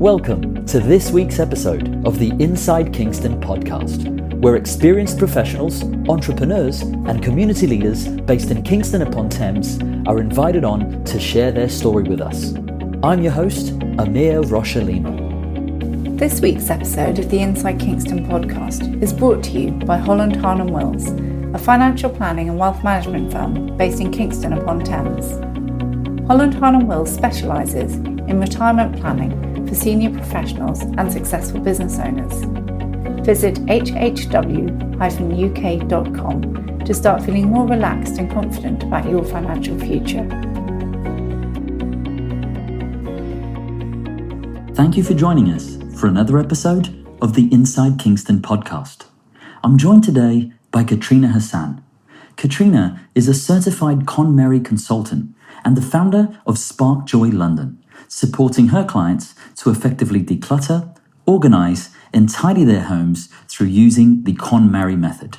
Welcome to this week's episode of the Inside Kingston podcast, where experienced professionals, entrepreneurs, and community leaders based in Kingston upon Thames are invited on to share their story with us. I'm your host, Amir Rochalina. This week's episode of the Inside Kingston podcast is brought to you by Holland Harnham Wills, a financial planning and wealth management firm based in Kingston upon Thames. Holland Harnham Wills specialises in retirement planning for senior professionals and successful business owners. Visit hhw-uk.com to start feeling more relaxed and confident about your financial future. Thank you for joining us for another episode of the Inside Kingston podcast. I'm joined today by Katrina Hassan. Katrina is a Certified KonMari Consultant and the founder of Spark Joy London, supporting her clients to effectively declutter, organise, and tidy their homes through using the KonMari Method.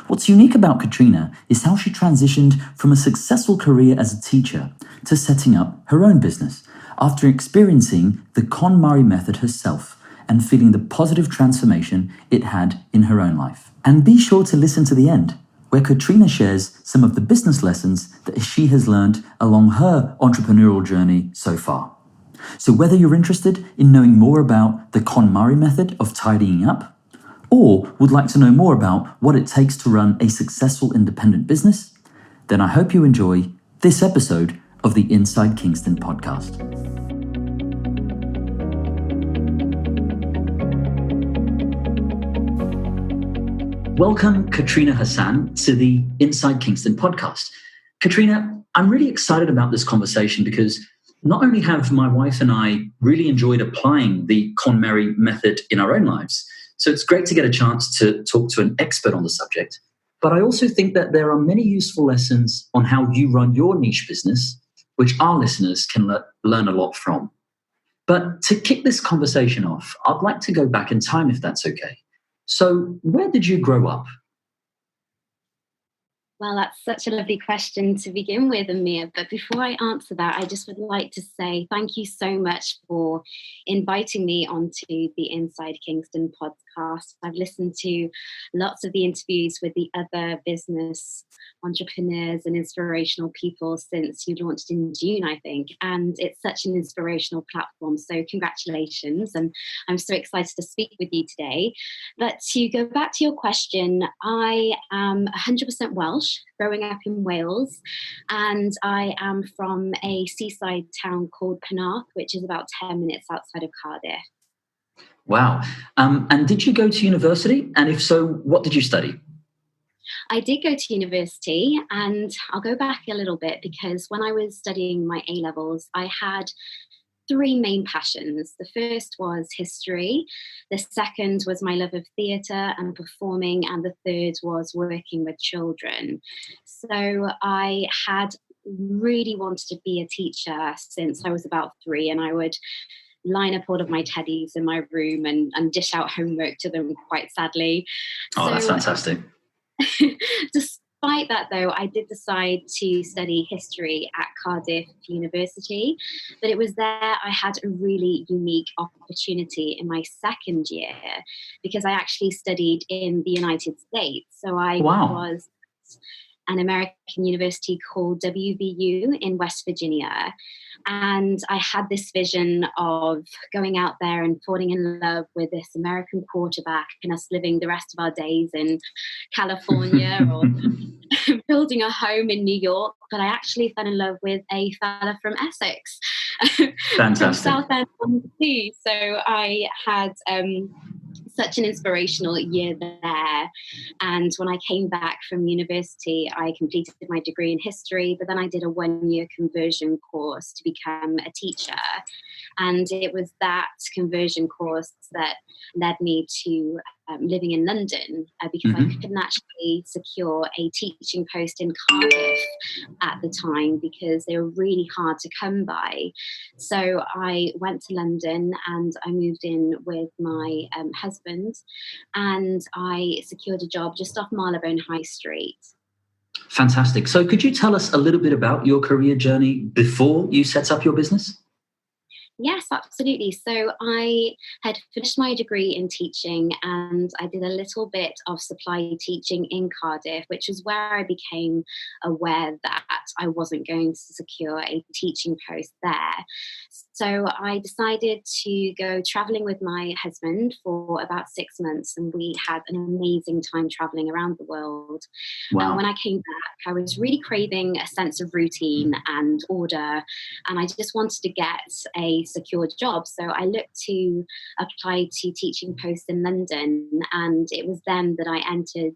What's unique about Katrina is how she transitioned from a successful career as a teacher to setting up her own business after experiencing the KonMari Method herself and feeling the positive transformation it had in her own life. And be sure to listen to the end, where Katrina shares some of the business lessons that she has learned along her entrepreneurial journey so far. So whether you're interested in knowing more about the KonMari method of tidying up, or would like to know more about what it takes to run a successful independent business, then I hope you enjoy this episode of the Inside Kingston podcast. Welcome, Katrina Hassan, to the Inside Kingston podcast. Katrina, I'm really excited about this conversation because not only have my wife and I really enjoyed applying the KonMari method in our own lives, so it's great to get a chance to talk to an expert on the subject, but I also think that there are many useful lessons on how you run your niche business, which our listeners can learn a lot from. But to kick this conversation off, I'd like to go back in time if that's okay. So where did you grow up? Well, that's such a lovely question to begin with, Amir. But before I answer that, I just would like to say thank you so much for inviting me onto the Inside Kingston podcast. I've listened to lots of the interviews with the other business entrepreneurs and inspirational people since you launched in June, I think. And it's such an inspirational platform. So congratulations. And I'm so excited to speak with you today. But to go back to your question, I am 100% Welsh, growing up in Wales, and I am from a seaside town called Penarth, which is about 10 minutes outside of Cardiff. Wow. And did you go to university? And if so, what did you study? I did go to university, and I'll go back a little bit because when I was studying my A-levels, I had three main passions. The first was history, the second was my love of theatre and performing, and the third was working with children. So I had really wanted to be a teacher since I was about 3, and I would line up all of my teddies in my room and dish out homework to them, quite sadly. Oh, that's fantastic. Despite that, though, I did decide to study history at Cardiff University, but it was there I had a really unique opportunity in my second year because I actually studied in the United States. So I was an American university called WVU in West Virginia. And I had this vision of going out there and falling in love with this American quarterback and us living the rest of our days in California or building a home in New York. But I actually fell in love with a fella from Essex. Fantastic. From Southend on the Sea. So I had such an inspirational year there. And when I came back from university, I completed my degree in history, but then I did a 1-year conversion course to become a teacher. And it was that conversion course that led me to living in London because I couldn't actually secure a teaching post in Cardiff at the time because they were really hard to come by. So I went to London and I moved in with my husband, and I secured a job just off Marylebone High Street. Fantastic. So could you tell us a little bit about your career journey before you set up your business? Yes, absolutely. So I had finished my degree in teaching and I did a little bit of supply teaching in Cardiff, which was where I became aware that I wasn't going to secure a teaching post there. So I decided to go traveling with my husband for about 6 months, and we had an amazing time traveling around the world. And when Wow. I came back, I was really craving a sense of routine and order, and I just wanted to get a secure job. So I looked to apply to teaching posts in London, and it was then that I entered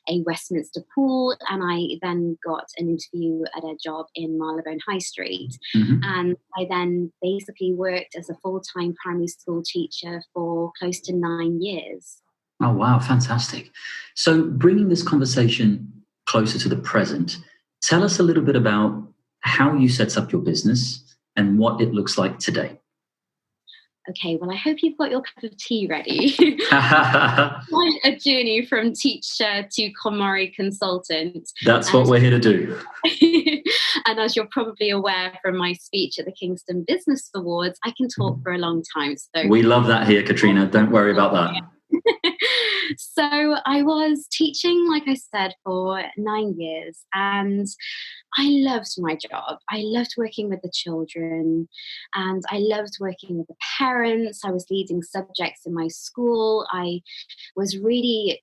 a Westminster pool, and I then got an interview at a job in Marylebone High Street. Hmm. And I then basically worked as a full-time primary school teacher for close to 9 years. Oh, wow. Fantastic. So, bringing this conversation closer to the present, tell us a little bit about how you set up your business and what it looks like today. Okay, well, I hope you've got your cup of tea ready. That's Quite a journey from teacher to KonMari consultant. what And we're here to do. and as you're probably aware from my speech at the Kingston Business Awards, I can talk for a long time. So We love that here, Katrina. Don't worry about that. so I was teaching, like I said, for 9 years, and I loved my job. I loved working with the children, and I loved working with the parents. I was leading subjects in my school. I was really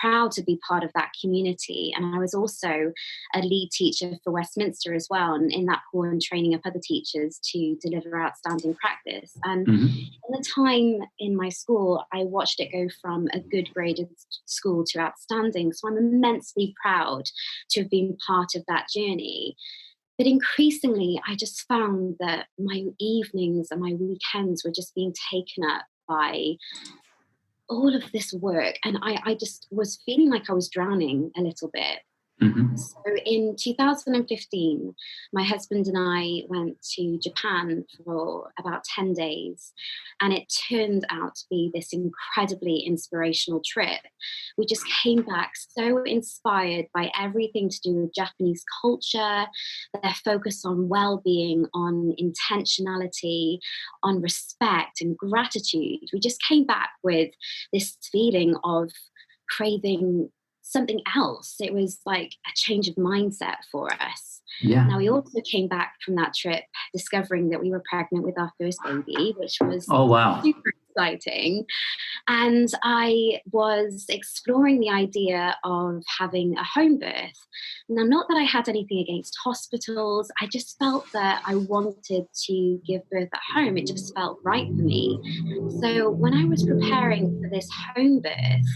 proud to be part of that community, and I was also a lead teacher for Westminster as well, and in that pool and training up other teachers to deliver outstanding practice. And Mhm. in the time in my school, I watched it go from a good graded school to outstanding, so I'm immensely proud to have been part of that journey. But increasingly, I just found that my evenings and my weekends were just being taken up by all of this work, and I just was feeling like I was drowning a little bit. Mhm. So in 2015, my husband and I went to Japan for about 10 days, and it turned out to be this incredibly inspirational trip. We just came back so inspired by everything to do with Japanese culture, their focus on well-being, on intentionality, on respect and gratitude. We just came back with this feeling of craving something else. It was like a change of mindset for us. Yeah. Now, we also came back from that trip discovering that we were pregnant with our first baby, which was Oh, wow. super exciting. And I was exploring the idea of having a home birth. Now, not that I had anything against hospitals, I just felt that I wanted to give birth at home. It just felt right for me. So when I was preparing for this home birth,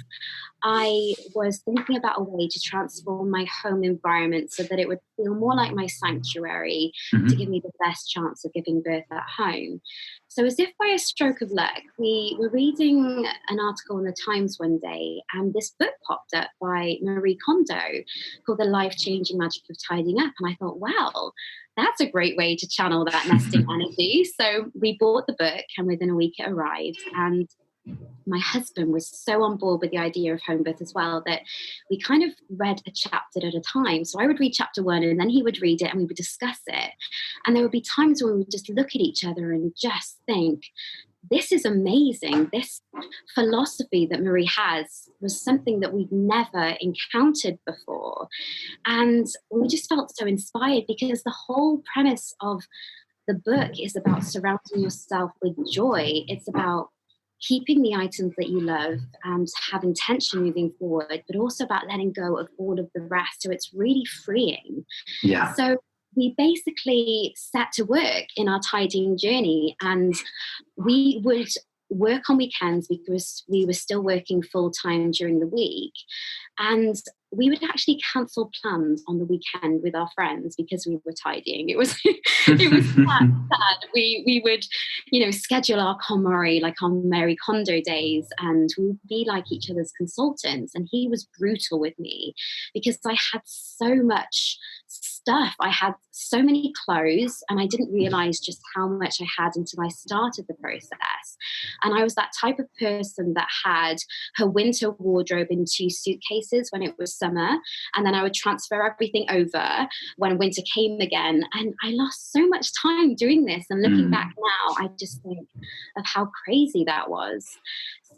I was thinking about a way to transform my home environment so that it would feel more like my sanctuary to give Mhm. me the best chance of giving birth at home. So, as if by a stroke of luck, we were reading an article in the Times one day, and this book popped up by Marie Kondo called The Life Changing Magic of Tidying Up. And I thought, wow, that's a great way to channel that nesting energy. So, we bought the book, and within a week it arrived. And my husband was so on board with the idea of home birth as well that we kind of read a chapter at a time. So I would read chapter one and then he would read it and we would discuss it. And there would be times when we would just look at each other and just think, this is amazing. This philosophy that Marie has was something that we'd never encountered before. And we just felt so inspired because the whole premise of the book is about surrounding yourself with joy. It's about keeping the items that you love and have intention moving forward, but also about letting go of all of the rest. So it's really freeing. Yeah. So we basically set to work in our tidying journey, and we would work on weekends because we were still working full time during the week. And we would actually cancel plans on the weekend with our friends because we were tidying. It was it was sad. We would, schedule our KonMari, like our Mary Kondo days, and we would be like each other's consultants. And he was brutal with me because I had so much stuff. I had so many clothes, and I didn't realize just how much I had until I started the process. dress. And I was that type of person that had her winter wardrobe in 2 suitcases when it was summer. And then I would transfer everything over when winter came again. And I lost so much time doing this. And looking back now, I just think of how crazy that was.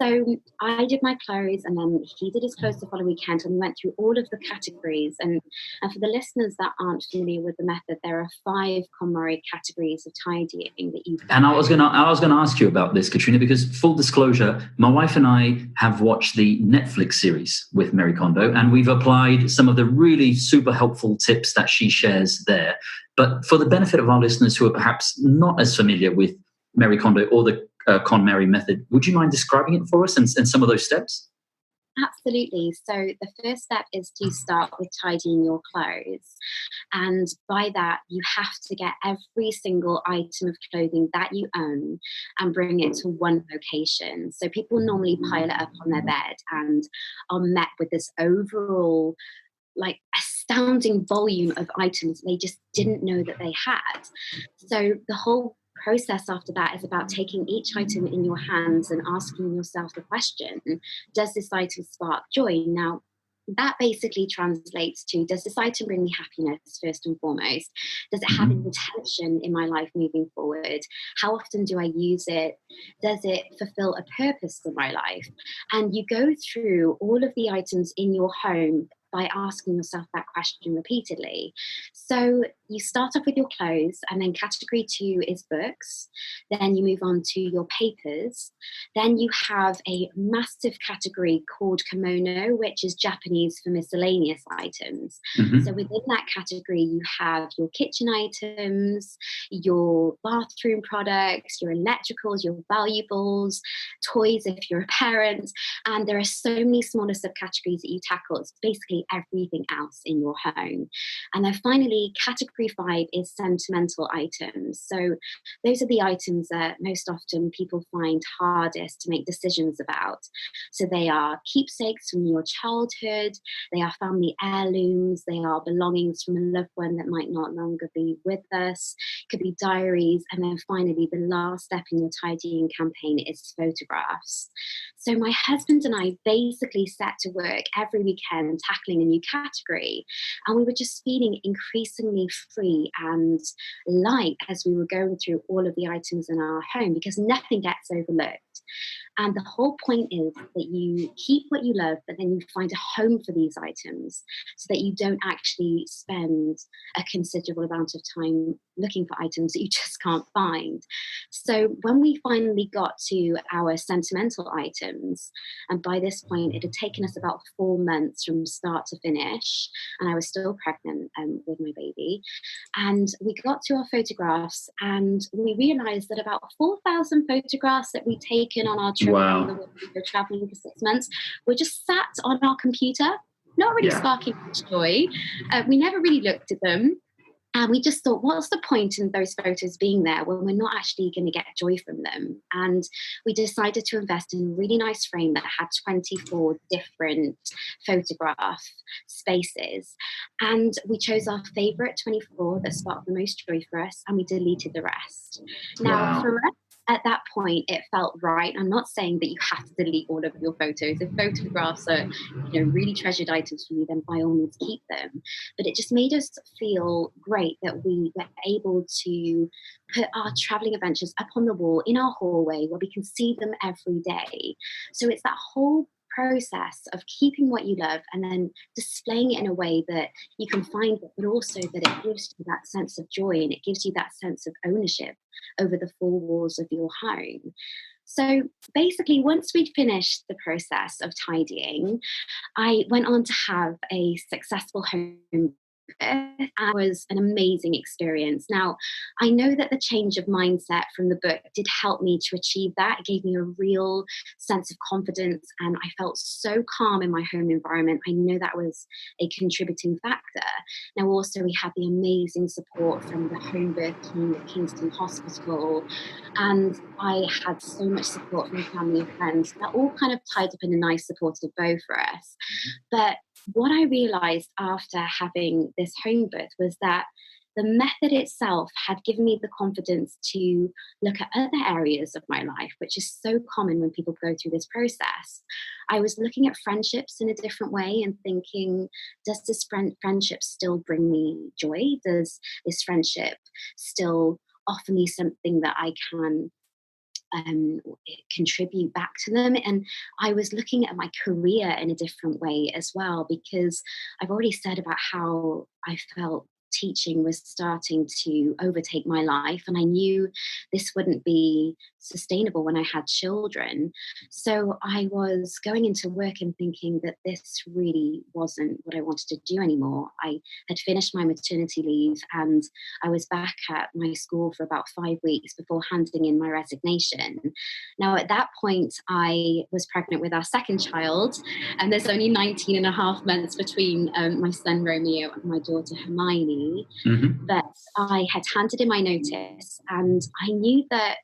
So I did my clothes, and then he did his clothes the following weekend, and we went through all of the categories. And for the listeners that aren't familiar with the method, there are 5 KonMari categories of tidying that you. And I was gonna ask you about this, Katrina, because full disclosure, my wife and I have watched the Netflix series with Marie Kondo, and we've applied some of the really super helpful tips that she shares there. But for the benefit of our listeners who are perhaps not as familiar with Marie Kondo or the KonMari Method, would you mind describing it for us and some of those steps? Absolutely. So the first step is to start with tidying your clothes. And by that, you have to get every single item of clothing that you own and bring it to one location. So people normally pile it up on their bed and are met with this overall astounding volume of items they just didn't know that they had. So the whole process after that is about taking each item in your hands and asking yourself the question, does this item spark joy? Now, that basically translates to, does this item bring me happiness first and foremost? Does it have intention in my life moving forward? How often do I use it? Does it fulfill a purpose in my life? And you go through all of the items in your home by asking yourself that question repeatedly. So you start off with your clothes, and then category 2 is books. Then you move on to your papers. Then you have a massive category called kimono, which is Japanese for miscellaneous items. So within that category, you have your kitchen items, your bathroom products, your electricals, your valuables, toys if you're a parent. And there are so many smaller subcategories that you tackle. It's basically everything else in your home. And then finally, category 5 is sentimental items. So those are the items that most often people find hardest to make decisions about. So they are keepsakes from your childhood, they are family heirlooms, they are belongings from a loved one that might not longer be with us, it could be diaries, and then finally the last step in your tidying campaign is photographs. So my husband and I basically set to work every weekend tackling a new category, and we were just feeling increasingly free and light as we were going through all of the items in our home, because nothing gets overlooked. And the whole point is that you keep what you love, but then you find a home for these items so that you don't actually spend a considerable amount of time looking for items that you just can't find. So when we finally got to our sentimental items, and by this point it had taken us about 4 months from start to finish, and I was still pregnant with my baby, and we got to our photographs, and we realized that about 4,000 photographs that we'd taken on our trip around the world, we were traveling for 6 months, were just sat on our computer, not really sparking much joy. We never really looked at them. And we just thought, what's the point in those photos being there when we're not actually going to get joy from them? And we decided to invest in a really nice frame that had 24 different photograph spaces. And we chose our favorite 24 that sparked the most joy for us, and we deleted the rest. Now, for us, at that point, it felt right. I'm not saying that you have to delete all of your photos. If photographs are, really treasured items for you, then by all means keep them. But it just made us feel great that we were able to put our traveling adventures up on the wall in our hallway where we can see them every day. So it's that whole process of keeping what you love and then displaying it in a way that you can find it, but also that it gives you that sense of joy and it gives you that sense of ownership over the four walls of your home. So basically, once we'd finished the process of tidying, I went on to have a successful home birth, and it was an amazing experience. Now, I know that the change of mindset from the book did help me to achieve that. It gave me a real sense of confidence, and I felt so calm in my home environment. I know that was a contributing factor. Now, also, we had the amazing support from the home birth team at Kingston Hospital, and I had so much support from family and friends. That all kind of tied up in a nice supportive bow for us. But what I realized after having this home birth was that the method itself had given me the confidence to look at other areas of my life, which is so common when people go through this process. I was looking at friendships in a different way and thinking, does this friendship still bring me joy? Does this friendship still offer me something that I can contribute back to them? And I was looking at my career in a different way as well, because I've already said about how I felt teaching was starting to overtake my life, and I knew this wouldn't be sustainable when I had children. So I was going into work and thinking that this really wasn't what I wanted to do anymore. I had finished my maternity leave and I was back at my school for about 5 weeks before handing in my resignation. Now, at that point, I was pregnant with our second child, and there's only 19 and a half months between my son Romeo and my daughter Hermione. Mm-hmm. But I had handed in my notice, and I knew that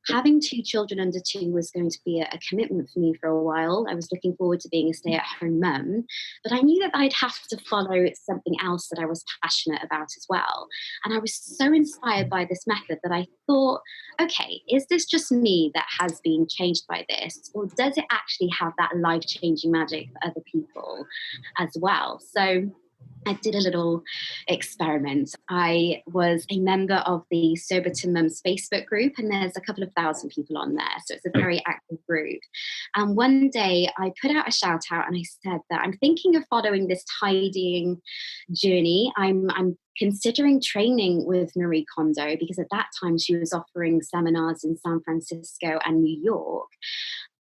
having 2 children under 2 was going to be a commitment for me for a while. I was looking forward to being a stay-at-home mum, but I knew that I'd have to follow something else that I was passionate about as well. And I was so inspired by this method that I thought, okay, is this just me that has been changed by this, or does it actually have that life-changing magic for other people as well? So I did a little experiment. I was a member of the Sober to Mums Facebook group, and there's a couple of thousand people on there. So it's a very active group. And one day I put out a shout out and I said that I'm thinking of following this tidying journey. I'm considering training with Marie Kondo, because at that time she was offering seminars in San Francisco and New York.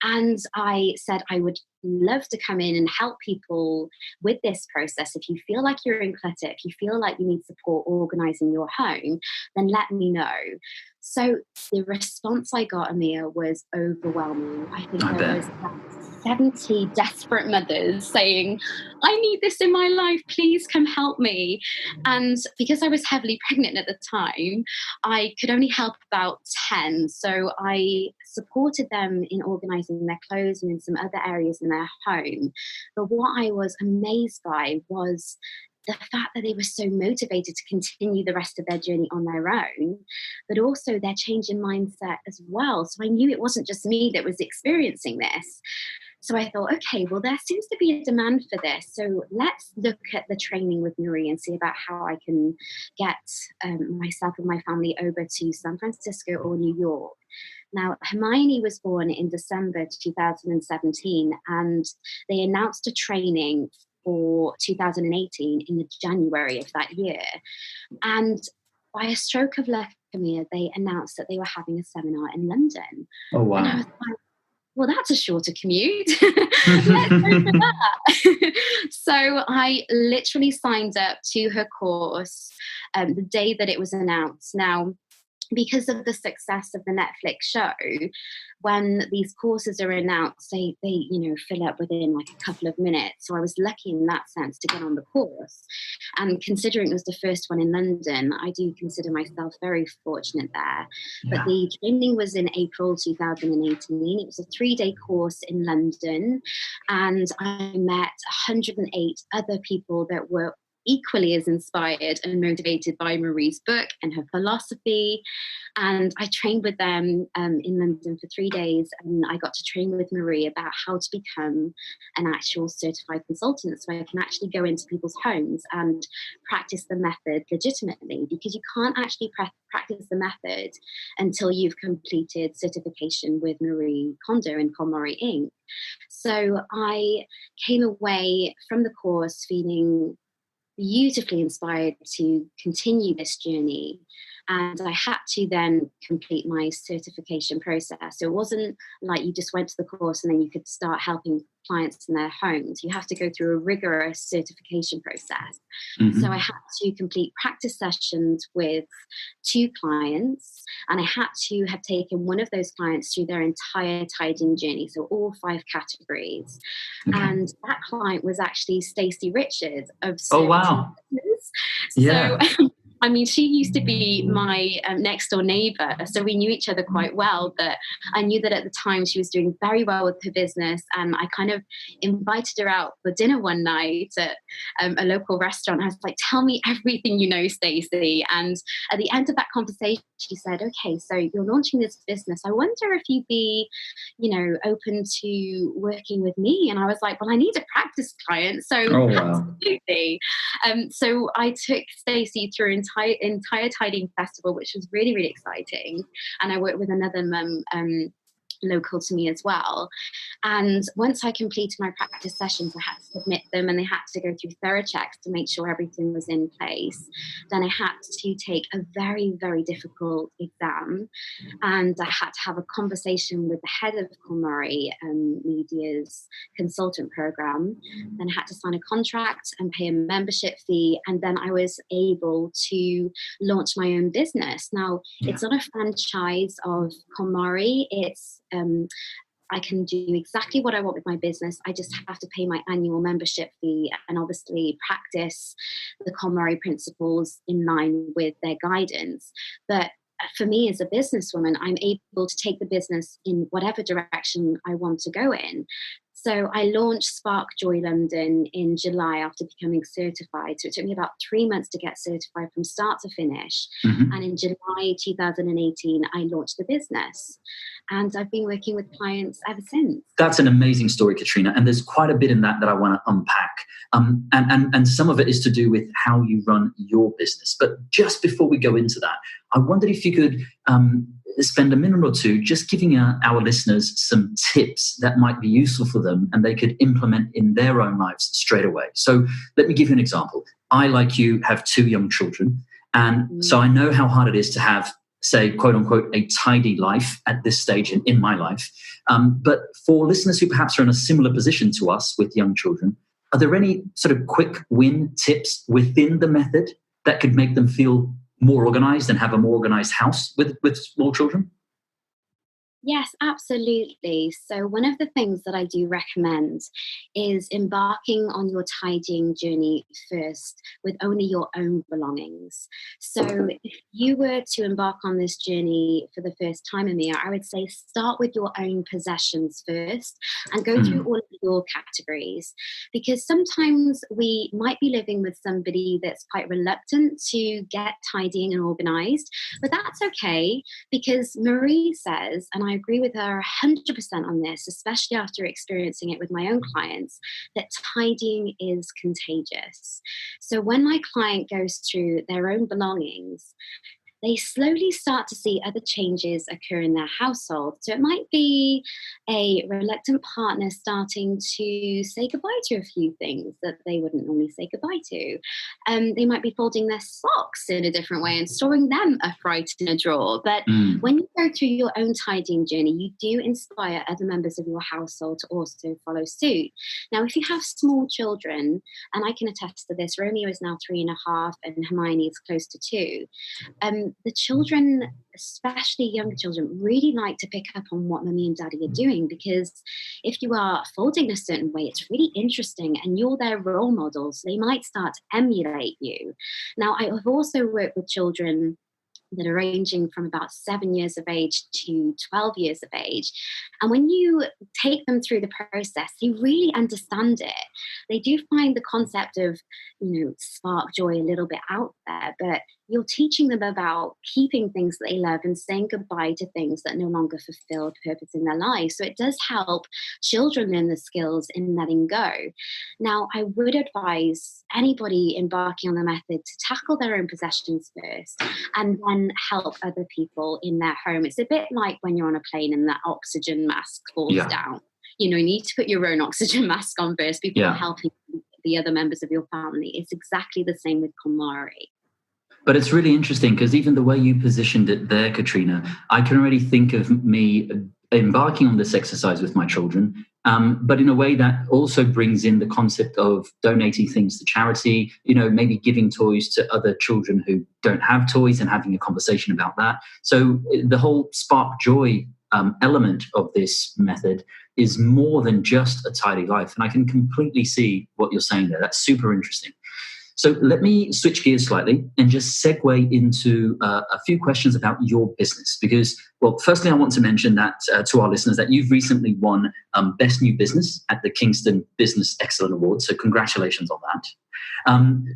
And I said I would love to come in and help people with this process. If you feel like you're in clutter, if you feel like you need support organising your home, then let me know. So the response I got, Amir, was overwhelming. I think there was about 70 desperate mothers saying, I need this in my life, please come help me. And because I was heavily pregnant at the time, I could only help about 10. So I supported them in organising their clothes and in some other areas in their home. But what I was amazed by was the fact that they were so motivated to continue the rest of their journey on their own, but also their change in mindset as well. So I knew it wasn't just me that was experiencing this. So I thought, okay, well, there seems to be a demand for this. So let's look at the training with Marie and see about how I can get myself and my family over to San Francisco or New York. Now, Hermione was born in December 2017, and they announced a training for 2018 in the January of that year. And by a stroke of luck, Amir, they announced that they were having a seminar in London. Oh, wow. And I was like, well, that's a shorter commute. Let's go for that. So I literally signed up to her course the day that it was announced. Now, because of the success of the Netflix show, when these courses are announced, they fill up within like a couple of minutes. So I was lucky in that sense to get on the course. And considering it was the first one in London, I do consider myself very fortunate there. Yeah. But the training was in April 2018. It was a 3-day course in London. And I met 108 other people that were equally as inspired and motivated by Marie's book and her philosophy. And I trained with them in London for 3 days, and I got to train with Marie about how to become an actual certified consultant, so I can actually go into people's homes and practice the method legitimately, because you can't actually practice the method until you've completed certification with Marie Kondo and KonMari Inc. So I came away from the course feeling beautifully inspired to continue this journey. And I had to then complete my certification process. So it wasn't like you just went to the course and then you could start helping clients in their homes. You have to go through a rigorous certification process. Mm-hmm. So I had to complete practice sessions with 2 clients, and I had to have taken one of those clients through their entire tidying journey, so all 5 categories. Okay. And that client was actually Stacey Richards of Oh, wow. Yeah. So I mean, she used to be my next door neighbor, so we knew each other quite well, but I knew that at the time she was doing very well with her business, and I kind of invited her out for dinner one night at a local restaurant. I was like, tell me everything you know, Stacey. And at the end of that conversation, she said, okay, so you're launching this business. I wonder if you'd be, open to working with me. And I was like, well, I need a practice client. So absolutely. So I took Stacey through entire tidying festival, which was really, really exciting. And I worked with another mum local to me as well. And once I completed my practice sessions, I had to submit them, and they had to go through thorough checks to make sure everything was in place. Then I had to take a very, very difficult exam, and I had to have a conversation with the head of KonMari Media's consultant program. Then I had to sign a contract and pay a membership fee, and then I was able to launch my own business. Now, it's not a franchise of KonMari. It's I can do exactly what I want with my business. I just have to pay my annual membership fee and obviously practice the KonMari principles in line with their guidance. But for me as a businesswoman, I'm able to take the business in whatever direction I want to go in. So I launched Spark Joy London in July after becoming certified. So it took me about 3 months to get certified from start to finish. Mm-hmm. And in July 2018, I launched the business. And I've been working with clients ever since. That's an amazing story, Katrina. And there's quite a bit in that I want to unpack. And some of it is to do with how you run your business. But just before we go into that, I wondered if you could spend a minute or two just giving our listeners some tips that might be useful for them and they could implement in their own lives straight away. So let me give you an example. I, like you, have 2 young children. And so I know how hard it is to have, say, quote unquote, a tidy life at this stage in my life. But for listeners who perhaps are in a similar position to us with young children, are there any sort of quick win tips within the method that could make them feel more organized and have a more organized house with small children? Yes, absolutely. So one of the things that I do recommend is embarking on your tidying journey first with only your own belongings. So if you were to embark on this journey for the first time, Amir, I would say start with your own possessions first and go through all of your categories, because sometimes we might be living with somebody that's quite reluctant to get tidying and organized, but that's okay, because Marie says, and I agree with her 100% on this, especially after experiencing it with my own clients, that tidying is contagious. So when my client goes through their own belongings, they slowly start to see other changes occur in their household. So it might be a reluctant partner starting to say goodbye to a few things that they wouldn't normally say goodbye to. They might be folding their socks in a different way and storing them upright in a drawer. But when you go through your own tidying journey, you do inspire other members of your household to also follow suit. Now, if you have small children, and I can attest to this, Romeo is now 3.5 and Hermione is close to 2. The children, especially younger children, really like to pick up on what Mummy and Daddy are doing, because if you are folding a certain way, it's really interesting and you're their role models. They might start to emulate you. Now, I have also worked with children that are ranging from about 7 years of age to 12 years of age. And when you take them through the process, they really understand it. They do find the concept of, spark joy a little bit out there, but you're teaching them about keeping things that they love and saying goodbye to things that no longer fulfill purpose in their lives. So it does help children learn the skills in letting go. Now, I would advise anybody embarking on the method to tackle their own possessions first and then help other people in their home. It's a bit like when you're on a plane and that oxygen mask falls down. You need to put your own oxygen mask on first before helping the other members of your family. It's exactly the same with KonMari. But it's really interesting because even the way you positioned it there, Katrina, I can already think of me embarking on this exercise with my children, but in a way that also brings in the concept of donating things to charity, maybe giving toys to other children who don't have toys and having a conversation about that. So the whole spark joy element of this method is more than just a tidy life. And I can completely see what you're saying there. That's super interesting. So let me switch gears slightly and just segue into a few questions about your business. Because, well, firstly, I want to mention that to our listeners that you've recently won Best New Business at the Kingston Business Excellence Awards. So congratulations on that.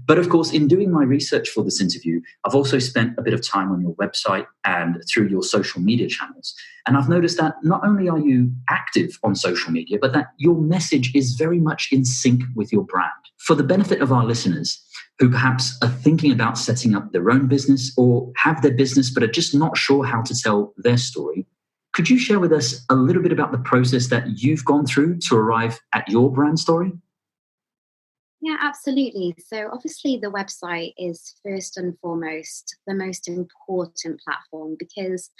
But of course, in doing my research for this interview, I've also spent a bit of time on your website and through your social media channels. And I've noticed that not only are you active on social media, but that your message is very much in sync with your brand. For the benefit of our listeners who perhaps are thinking about setting up their own business or have their business but are just not sure how to tell their story, could you share with us a little bit about the process that you've gone through to arrive at your brand story? Yeah, absolutely. So obviously the website is first and foremost the most important platform, because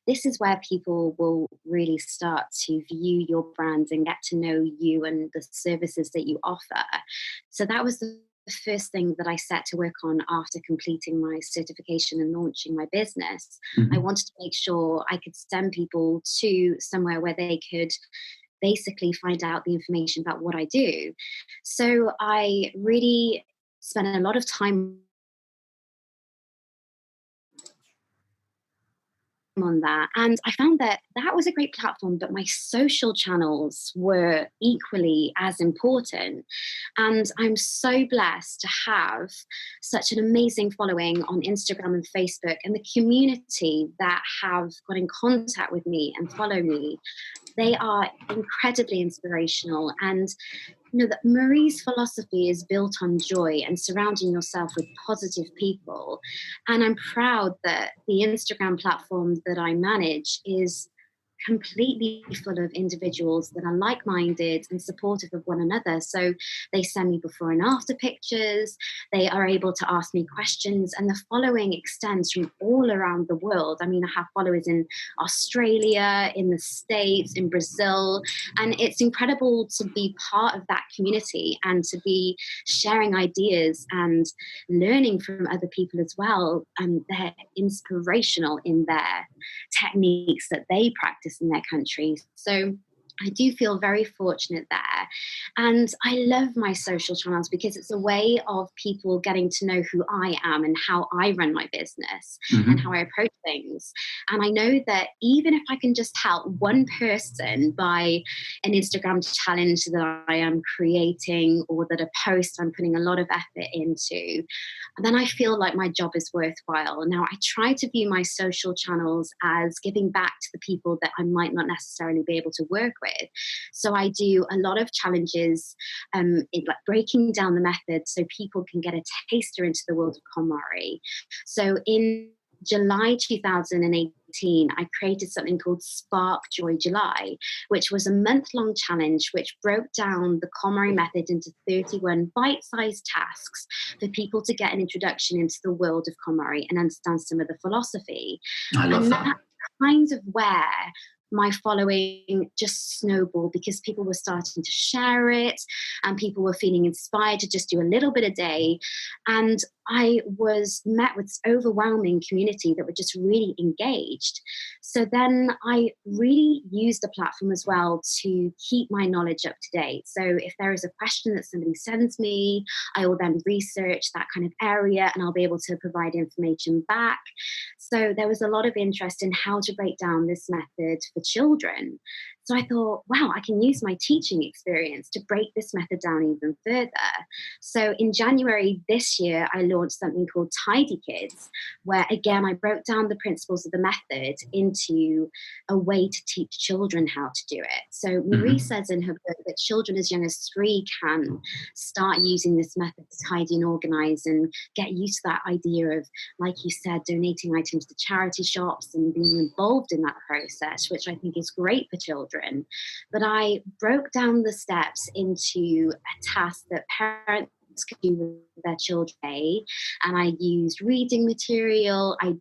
this is where people will really start to view your brand and get to know you and the services that you offer. So that was the first thing that I set to work on after completing my certification and launching my business. I wanted to make sure I could send people to somewhere where they could basically find out the information about what I do. So I really spent a lot of time on that, and I found that that was a great platform, but my social channels were equally as important. And I'm so blessed to have such an amazing following on Instagram and Facebook, and the community that have got in contact with me and follow me. They are incredibly inspirational. And you know that Marie's philosophy is built on joy and surrounding yourself with positive people. And I'm proud that the Instagram platform that I manage is completely full of individuals that are like-minded and supportive of one another. So they send me before and after pictures. They are able to ask me questions, and the following extends from all around the world. I mean, I have followers in Australia, in the States, in Brazil, and it's incredible to be part of that community and to be sharing ideas and learning from other people as well. And they're inspirational in their techniques that they practice in their country. So I do feel very fortunate there. And I love my social channels because it's a way of people getting to know who I am and how I run my business and how I approach things. And I know that even if I can just help one person by an Instagram challenge that I am creating, or that a post I'm putting a lot of effort into, then I feel like my job is worthwhile. Now, I try to view my social channels as giving back to the people that I might not necessarily be able to work with. So I do a lot of challenges, like breaking down the method so people can get a taster into the world of KonMari. So in July 2018, I created something called Spark Joy July, which was a month-long challenge which broke down the KonMari method into 31 bite-sized tasks for people to get an introduction into the world of KonMari and understand some of the philosophy. I love that. That's kind of where my following just snowballed, because people were starting to share it and people were feeling inspired to just do a little bit a day. And I was met with this overwhelming community that were just really engaged. So then I really used the platform as well to keep my knowledge up to date. So if there is a question that somebody sends me, I will then research that kind of area and I'll be able to provide information back. So there was a lot of interest in how to break down this method for children. So I thought, wow, I can use my teaching experience to break this method down even further. So in January this year, I launched something called Tidy Kids, where again, I broke down the principles of the method into a way to teach children how to do it. So Marie says in her book that children as young as 3 can start using this method to tidy and organise and get used to that idea of, like you said, donating items to charity shops and being involved in that process, which I think is great for children. But I broke down the steps into a task that parents could do with their children. And I used reading material. I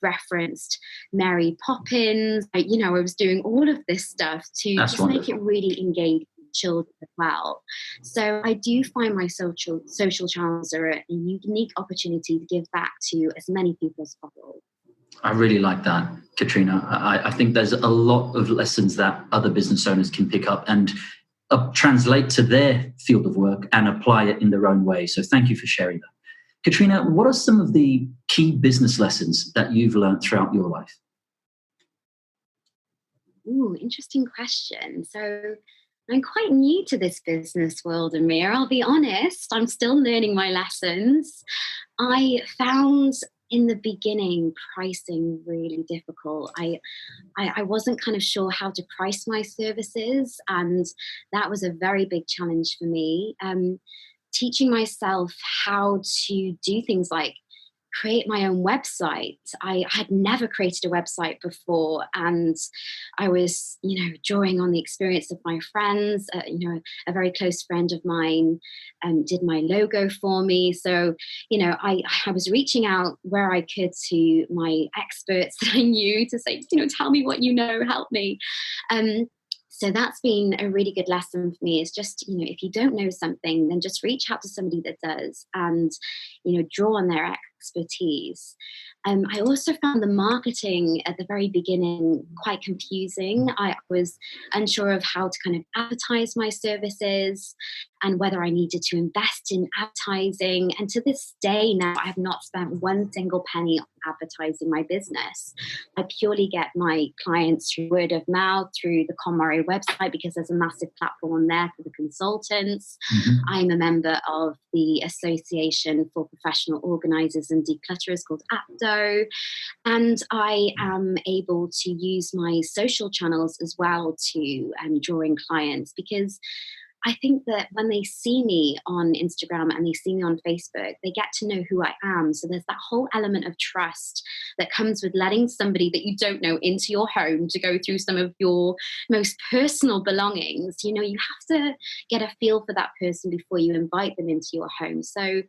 referenced Mary Poppins. I was doing all of this stuff to make it really engage children as well. So I do find my social channels are a unique opportunity to give back to as many people as possible. I really like that, Katrina. I think there's a lot of lessons that other business owners can pick up and translate to their field of work and apply it in their own way. So thank you for sharing that. Katrina, what are some of the key business lessons that you've learned throughout your life? Ooh, interesting question. So I'm quite new to this business world, Amir. I'll be honest, I'm still learning my lessons. I found in the beginning pricing really difficult. I wasn't kind of sure how to price my services, and that was a very big challenge for me. Teaching myself how to do things like create my own website. I had never created a website before, and I was, drawing on the experience of my friends. A very close friend of mine did my logo for me. So, I was reaching out where I could to my experts that I knew to say, tell me what you know, help me. So that's been a really good lesson for me, is just, if you don't know something, then just reach out to somebody that does, and, draw on their expertise. I also found the marketing at the very beginning quite confusing. I was unsure of how to kind of advertise my services and whether I needed to invest in advertising. And to this day now, I have not spent one single penny on advertising my business. I purely get my clients through word of mouth, through the KonMari website, because there's a massive platform there for the consultants. Mm-hmm. I'm a member of the Association for Professional Organisers and Declutterers called APDO. And I am able to use my social channels as well to draw in clients, because I think that when they see me on Instagram and they see me on Facebook, they get to know who I am. So there's that whole element of trust that comes with letting somebody that you don't know into your home to go through some of your most personal belongings. You have to get a feel for that person before you invite them into your home. So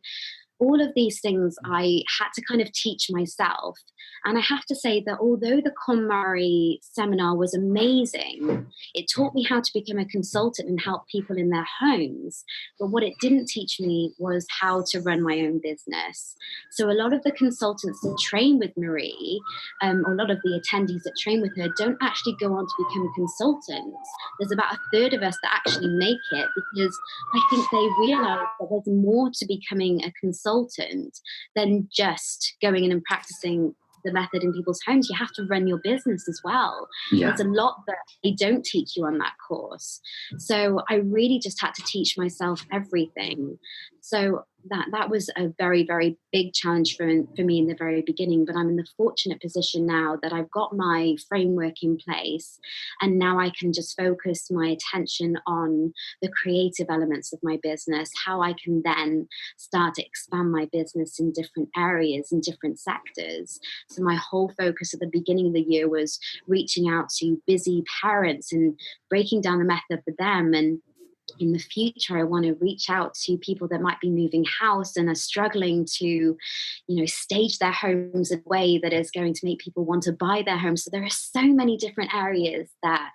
all of these things I had to kind of teach myself. And I have to say that although the KonMari seminar was amazing, it taught me how to become a consultant and help people in their homes. But what it didn't teach me was how to run my own business. So a lot of the consultants that train with Marie, or a lot of the attendees that train with her, don't actually go on to become consultants. There's about a third of us that actually make it, because I think they realize that there's more to becoming a consultant than just going in and practicing the method in people's homes. You have to run your business as well. Yeah. There's a lot that they don't teach you on that course. So I really just had to teach myself everything. So that was a very, very big challenge for me in the very beginning. But I'm in the fortunate position now that I've got my framework in place, and now I can just focus my attention on the creative elements of my business, how I can then start to expand my business in different areas, in different sectors. So my whole focus at the beginning of the year was reaching out to busy parents and breaking down the method for them. And in the future, I want to reach out to people that might be moving house and are struggling to, stage their homes in a way that is going to make people want to buy their homes. So there are so many different areas that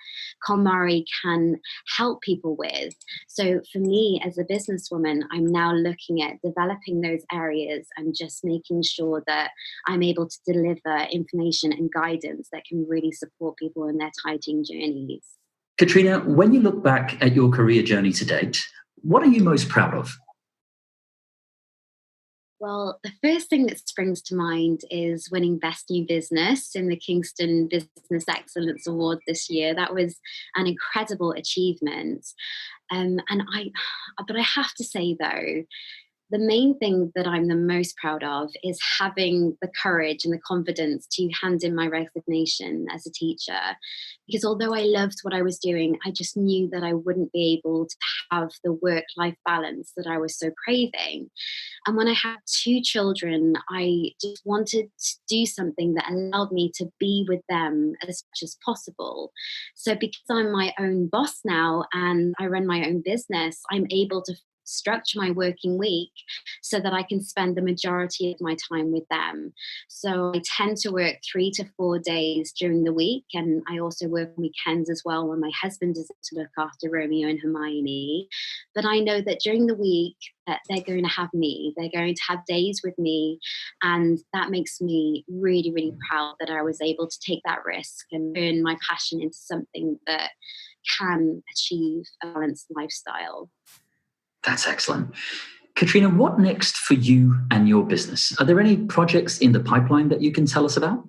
KonMari can help people with. So for me as a businesswoman, I'm now looking at developing those areas and just making sure that I'm able to deliver information and guidance that can really support people in their tidying journeys. Katrina, when you look back at your career journey to date, what are you most proud of? Well, the first thing that springs to mind is winning Best New Business in the Kingston Business Excellence Award this year. That was an incredible achievement. But I have to say, though, the main thing that I'm the most proud of is having the courage and the confidence to hand in my resignation as a teacher. Because although I loved what I was doing, I just knew that I wouldn't be able to have the work-life balance that I was so craving. And when I had 2 children, I just wanted to do something that allowed me to be with them as much as possible. So because I'm my own boss now and I run my own business, I'm able to structure my working week so that I can spend the majority of my time with them. So I tend to work 3 to 4 days during the week, and I also work on weekends as well when my husband is to look after Romeo and Hermione. But I know that during the week they're going to have me. They're going to have days with me, and that makes me really, really proud that I was able to take that risk and turn my passion into something that can achieve a balanced lifestyle. That's excellent. Katrina, what next for you and your business? Are there any projects in the pipeline that you can tell us about?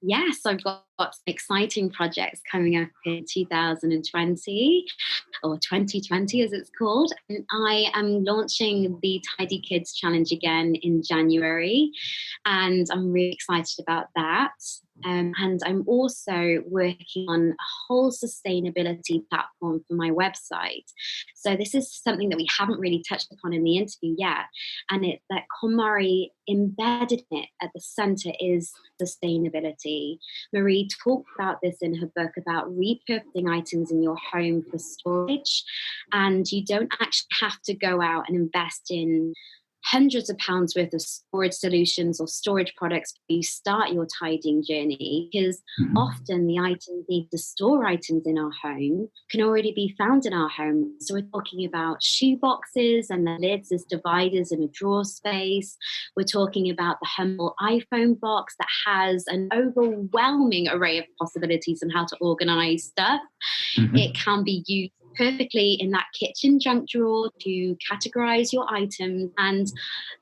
Yes, I've got some exciting projects coming up in 2020 or 2020 as it's called. And I am launching the Tidy Kids Challenge again in January, and I'm really excited about that. And I'm also working on a whole sustainability platform for my website. So this is something that we haven't really touched upon in the interview yet. And it's that KonMari, embedded in it at the center, is sustainability. Marie talked about this in her book about repurposing items in your home for storage. And you don't actually have to go out and invest in hundreds of pounds worth of storage solutions or storage products before you start your tidying journey, because often the items need to store items in our home can already be found in our home. So we're talking about shoe boxes and the lids as dividers in a drawer space. We're talking about the humble iPhone box that has an overwhelming array of possibilities on how to organize stuff. It can be used perfectly in that kitchen junk drawer to categorize your items, and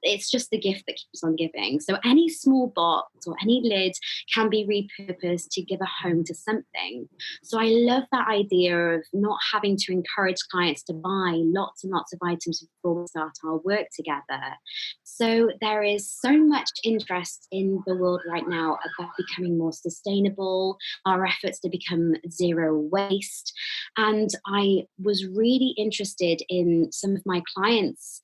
it's just the gift that keeps on giving. So any small box or any lid can be repurposed to give a home to something. So I love that idea of not having to encourage clients to buy lots and lots of items before we start our work together. So there is so much interest in the world right now about becoming more sustainable, our efforts to become zero waste. And I was really interested in some of my clients'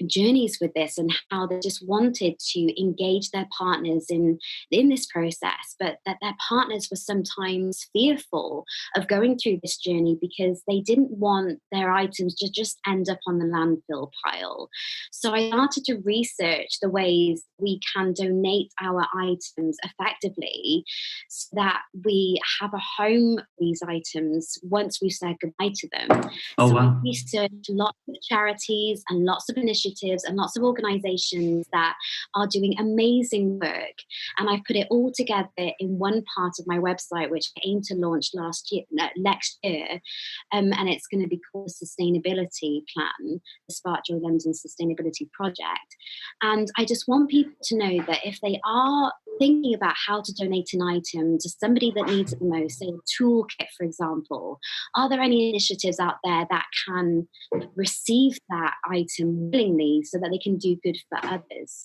journeys with this and how they just wanted to engage their partners in this process, but that their partners were sometimes fearful of going through this journey because they didn't want their items to just end up on the landfill pile. So I started to research the ways we can donate our items effectively so that we have a home for these items once we've said goodbye to them. I researched lots of charities and lots of initiatives and lots of organizations that are doing amazing work. And I put it all together in one part of my website, which I aim to launch next year. And it's going to be called the Sustainability Plan, the Spark Joy London Sustainability Project. And I just want people to know that if they are thinking about how to donate an item to somebody that needs it the most, say a toolkit, for example, are there any initiatives out there that can receive that item willingly so that they can do good for others?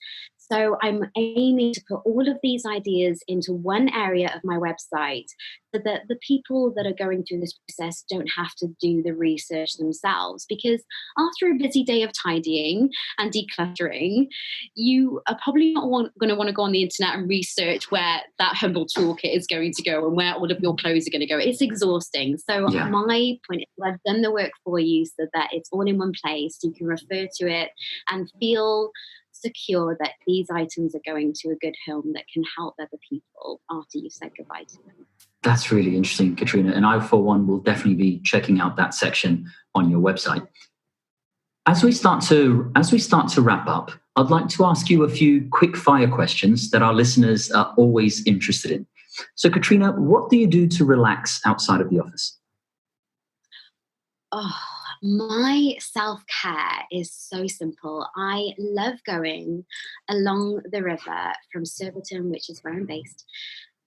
So I'm aiming to put all of these ideas into one area of my website so that the people that are going through this process don't have to do the research themselves. Because after a busy day of tidying and decluttering, you are probably not going to want to go on the internet and research where that humble toolkit is going to go and where all of your clothes are going to go. It's exhausting. So my point is I've done the work for you so that it's all in one place. You can refer to it and feel secure that these items are going to a good home that can help other people after you've said goodbye to them. That's really interesting, Katrina. And I, for one, will definitely be checking out that section on your website. As we start to wrap up, I'd like to ask you a few quick fire questions that our listeners are always interested in. So, Katrina, what do you do to relax outside of the office? My self-care is so simple. I love going along the river from Surbiton, which is where I'm based,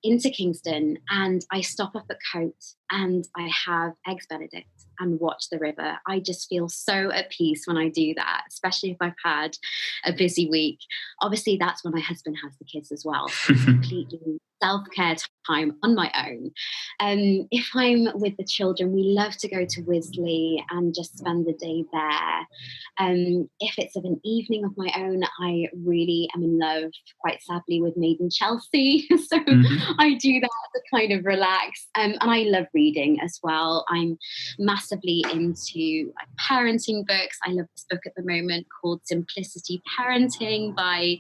into Kingston, and I stop off at Coat and I have Eggs Benedict and watch the river. I just feel so at peace when I do that, especially if I've had a busy week. Obviously, that's when my husband has the kids as well. So it's completely self-care time on my own. If I'm with the children, we love to go to Wisley and just spend the day there. If it's of an evening of my own, I really am in love, quite sadly, with Made in Chelsea. So I do that to kind of relax. And I love reading as well. I'm massively into parenting books. I love this book at the moment called Simplicity Parenting by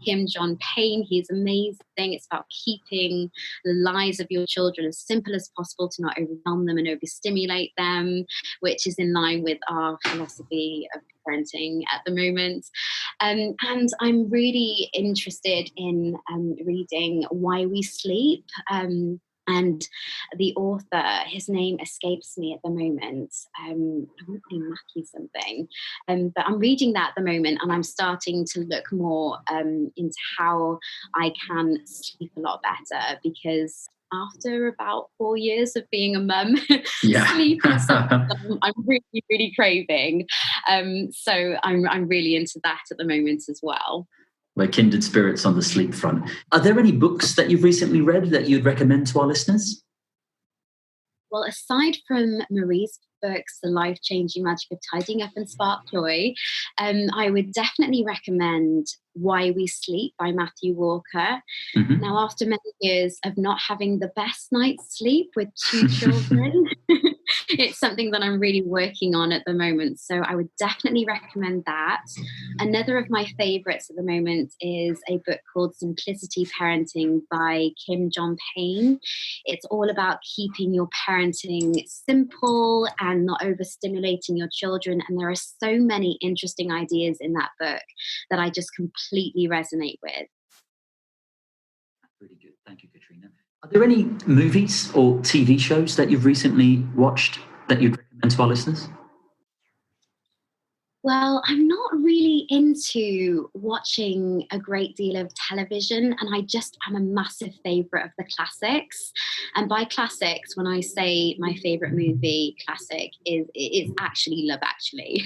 Kim John Payne. He's amazing. It's about keeping the lives of your children as simple as possible to not overwhelm them and overstimulate them, which is in line with our philosophy of parenting at the moment. And I'm really interested in reading Why We Sleep And the author, his name escapes me at the moment. I want to call him Matthew something. But I'm reading that at the moment, and I'm starting to look more into how I can sleep a lot better, because after about 4 years of being a mum, sleep is something that I'm really, really craving. So I'm really into that at the moment as well. We're kindred spirits on the sleep front. Are there any books that you've recently read that you'd recommend to our listeners? Well, aside from Marie's books, The Life-Changing Magic of Tidying Up and Spark Joy, I would definitely recommend Why We Sleep by Matthew Walker. Mm-hmm. Now, after many years of not having the best night's sleep with 2 children, it's something that I'm really working on at the moment. So I would definitely recommend that. Another of my favorites at the moment is a book called Simplicity Parenting by Kim John Payne. It's all about keeping your parenting simple and not overstimulating your children. And there are so many interesting ideas in that book that I just completely resonate with. Really good. Thank you, Katrina. Are there any movies or TV shows that you've recently watched that you'd recommend to our listeners? Well, I'm not really into watching a great deal of television, and I'm a massive favourite of the classics. And by classics, when I say my favourite movie classic, it's actually Love Actually.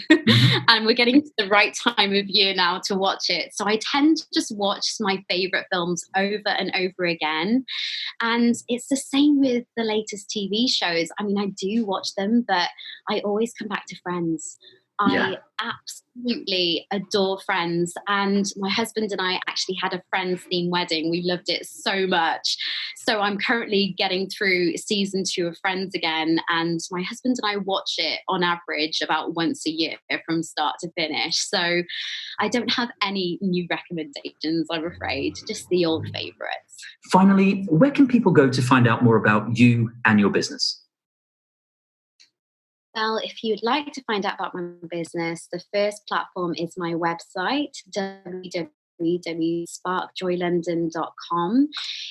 And we're getting to the right time of year now to watch it. So I tend to just watch my favourite films over and over again. And it's the same with the latest TV shows. I mean, I do watch them, but I always come back to Friends. I absolutely adore Friends, and my husband and I actually had a Friends themed wedding. We loved it so much. So I'm currently getting through season 2 of Friends again, and my husband and I watch it on average about once a year from start to finish. So I don't have any new recommendations, I'm afraid, just the old favourites. Finally, where can people go to find out more about you and your business? Well, if you'd like to find out about my business, the first platform is my website, www.sparkjoylondon.com.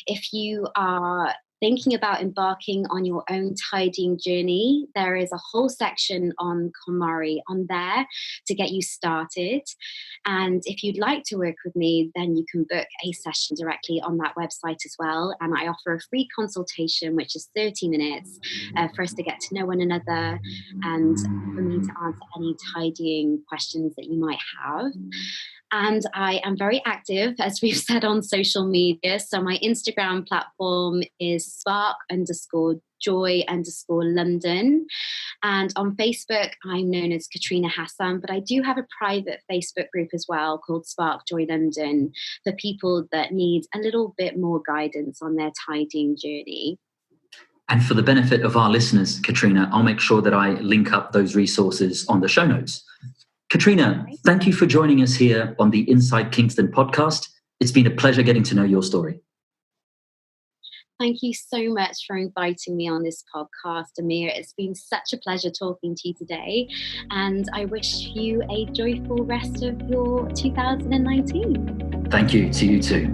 If you are thinking about embarking on your own tidying journey, there is a whole section on KonMari on there to get you started. And if you'd like to work with me, then you can book a session directly on that website as well. And I offer a free consultation, which is 30 minutes for us to get to know one another and for me to answer any tidying questions that you might have. And I am very active, as we've said, on social media. So my Instagram platform is spark_joy_London. And on Facebook, I'm known as Katrina Hassan, but I do have a private Facebook group as well called Spark Joy London for people that need a little bit more guidance on their tidying journey. And for the benefit of our listeners, Katrina, I'll make sure that I link up those resources on the show notes. Katrina, thank you for joining us here on the Inside Kingston podcast. It's been a pleasure getting to know your story. Thank you so much for inviting me on this podcast, Amir. It's been such a pleasure talking to you today, and I wish you a joyful rest of your 2019. Thank you to you too.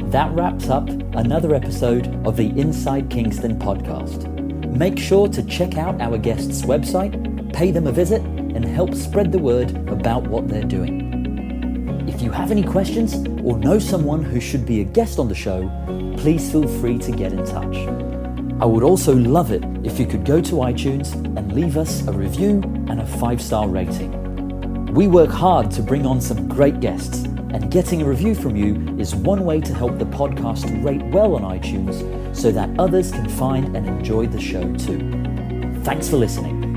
That wraps up another episode of the Inside Kingston podcast. Make sure to check out our guests' website, pay them a visit, and help spread the word about what they're doing. If you have any questions or know someone who should be a guest on the show, please feel free to get in touch. I would also love it if you could go to iTunes and leave us a review and a 5-star rating. We work hard to bring on some great guests, and getting a review from you is one way to help the podcast rate well on iTunes so that others can find and enjoy the show too. Thanks for listening.